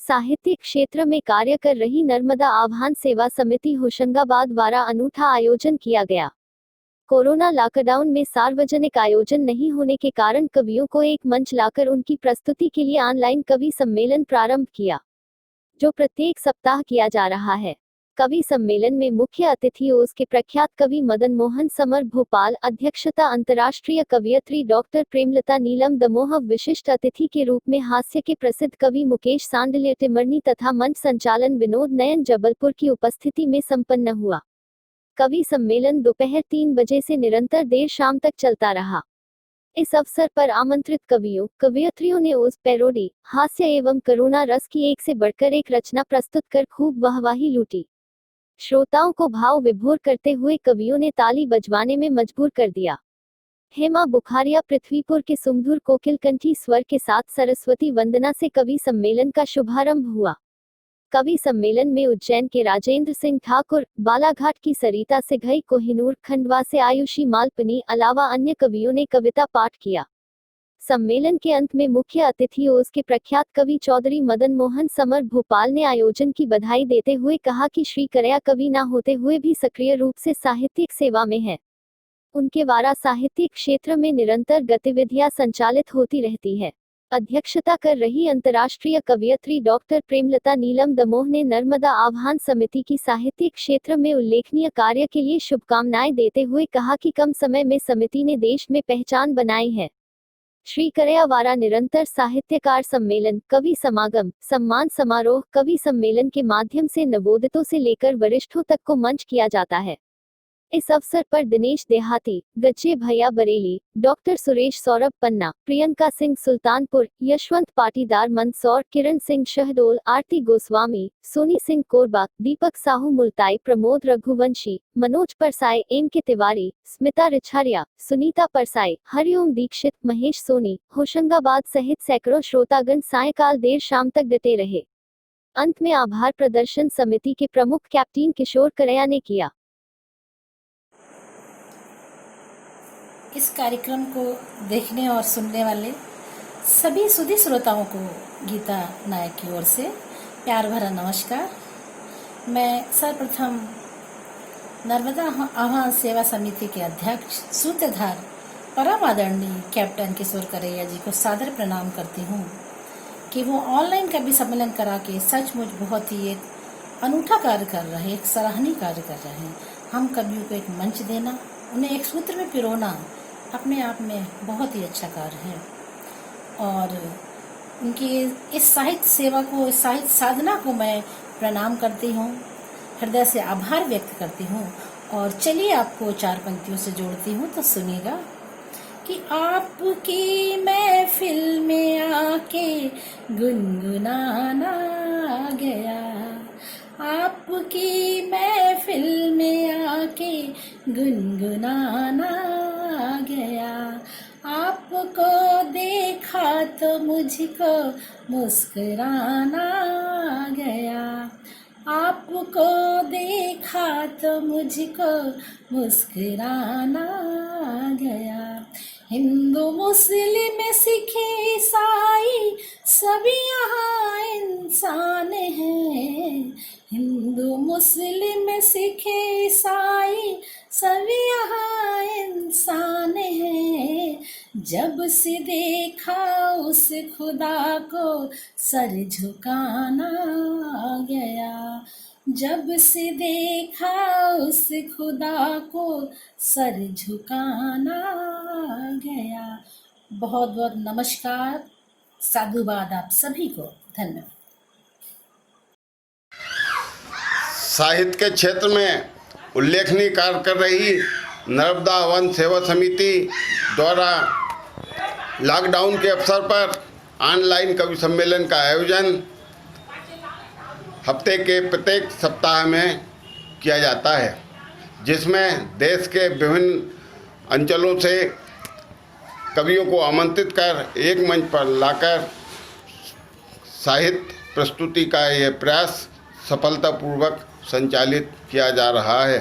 साहित्यिक क्षेत्र में कार्य कर रही नर्मदा आह्वान सेवा समिति होशंगाबाद द्वारा अनूठा आयोजन किया गया। कोरोना लॉकडाउन में सार्वजनिक आयोजन नहीं होने के कारण कवियों को एक मंच लाकर उनकी प्रस्तुति के लिए ऑनलाइन कवि सम्मेलन प्रारंभ किया, जो प्रत्येक सप्ताह किया जा रहा है। कवि सम्मेलन में मुख्य अतिथि ओस के प्रख्यात कवि मदन मोहन समर भोपाल, अध्यक्षता अंतर्राष्ट्रीय कवयित्री डॉक्टर प्रेमलता नीलम दमोह, विशिष्ट अतिथि के रूप में हास्य के प्रसिद्ध कवि मुकेश सांडल्य टिमरनी तथा मंच संचालन विनोद नयन जबलपुर की उपस्थिति में संपन्न हुआ। कवि सम्मेलन दोपहर 3 बजे से निरंतर देर शाम तक चलता रहा। इस अवसर पर आमंत्रित कवियों, कवयित्रियों ने ओस, पैरोडी, हास्य एवं करुणा रस की एक से बढ़कर एक रचना प्रस्तुत कर खूब वाहवाही लूटी। श्रोताओं को भाव विभोर करते हुए कवियों ने ताली बजवाने में मजबूर कर दिया। हेमा बुखारिया पृथ्वीपुर के सुमधुर कोकिलकंठी स्वर के साथ सरस्वती वंदना से कवि सम्मेलन का शुभारंभ हुआ। कवि सम्मेलन में उज्जैन के राजेंद्र सिंह ठाकुर, बालाघाट की सरिता सिघई, कोहिनूर, खंडवा से आयुषी मालपनी अलावा अन्य कवियों ने कविता पाठ किया। सम्मेलन के अंत में मुख्य अतिथि ओस के प्रख्यात कवि चौधरी मदन मोहन समर भोपाल ने आयोजन की बधाई देते हुए कहा कि श्री करया कवि न होते हुए भी सक्रिय रूप से साहित्यिक सेवा में है। उनके द्वारा साहित्यिक क्षेत्र में निरंतर गतिविधियां संचालित होती रहती है। अध्यक्षता कर रही अंतर्राष्ट्रीय कवयित्री डॉक्टर प्रेमलता नीलम दमोह ने नर्मदा आह्वान समिति की साहित्यिक क्षेत्र में उल्लेखनीय कार्य के लिए शुभकामनाएं देते हुए कहा कि कम समय में समिति ने देश में पहचान बनाई है। श्री करया द्वारा निरंतर साहित्यकार सम्मेलन, कवि समागम, सम्मान समारोह, कवि सम्मेलन के माध्यम से नवोदितों से लेकर वरिष्ठों तक को मंच किया जाता है। इस अवसर पर दिनेश देहाती, गज्जे भैया बरेली, डॉक्टर सुरेश सौरभ पन्ना, प्रियंका सिंह सुल्तानपुर, यशवंत पाटीदार मंदसौर, किरण सिंह शहडोल, आरती गोस्वामी, सोनी सिंह कोरबा, दीपक साहू मुल्ताई, प्रमोद रघुवंशी, मनोज परसाई, एम के तिवारी, स्मिता रिछारिया, सुनीता परसाई, हरिओम दीक्षित, महेश सोनी, होशंगाबाद सहित सैकड़ों श्रोतागण सायंकाल देर शाम तक डटे रहे। अंत में आभार प्रदर्शन समिति के प्रमुख कैप्टन किशोर करया ने किया। इस कार्यक्रम को देखने और सुनने वाले सभी सुधी श्रोताओं को गीता नायक की ओर से प्यार भरा नमस्कार। मैं सर्वप्रथम नर्मदा आह्वान सेवा समिति के अध्यक्ष सूत्रधार परम आदरणीय कैप्टन किशोर करैया जी को सादर प्रणाम करती हूँ कि वो ऑनलाइन कवि सम्मेलन करा के सचमुच बहुत ही एक अनूठा कार्य कर रहे हैं, एक सराहनीय कार्य कर रहे हैं। हम कवियों को एक मंच देना, उन्हें एक सूत्र में पिरोना अपने आप में बहुत ही अच्छा कार्य है और उनकी इस साहित्य सेवा को, इस साहित्य साधना को मैं प्रणाम करती हूँ, हृदय से आभार व्यक्त करती हूँ। और चलिए आपको 4 पंक्तियों से जोड़ती हूँ, तो सुनिएगा कि आपकी महफिल में आके गुनगुनाना गया, आपकी महफिल में आके गुनगुनाना गया, आपको देखा तो मुझको मुस्कुराना गया, आपको देखा तो मुझको मुस्कुराना गया। हिंदू मुस्लिम सिख ईसाई सभी यहाँ इंसान हैं, हिंदू मुस्लिम सिख ईसाई सभी यहाँ इंसान हैं। जब से देखा उस खुदा को सर झुकाना गया, जब से देखा उस खुदा को सर झुकाना गया। बहुत बहुत नमस्कार, साधुवाद आप सभी को, धन्यवाद। साहित्य के क्षेत्र में उल्लेखनीय कार्य कर रही नर्मदा आह्वान सेवा समिति द्वारा लॉकडाउन के अवसर पर ऑनलाइन कवि सम्मेलन का आयोजन हफ्ते के प्रत्येक सप्ताह में किया जाता है, जिसमें देश के विभिन्न अंचलों से कवियों को आमंत्रित कर एक मंच पर लाकर साहित्य प्रस्तुति का यह प्रयास सफलतापूर्वक संचालित किया जा रहा है।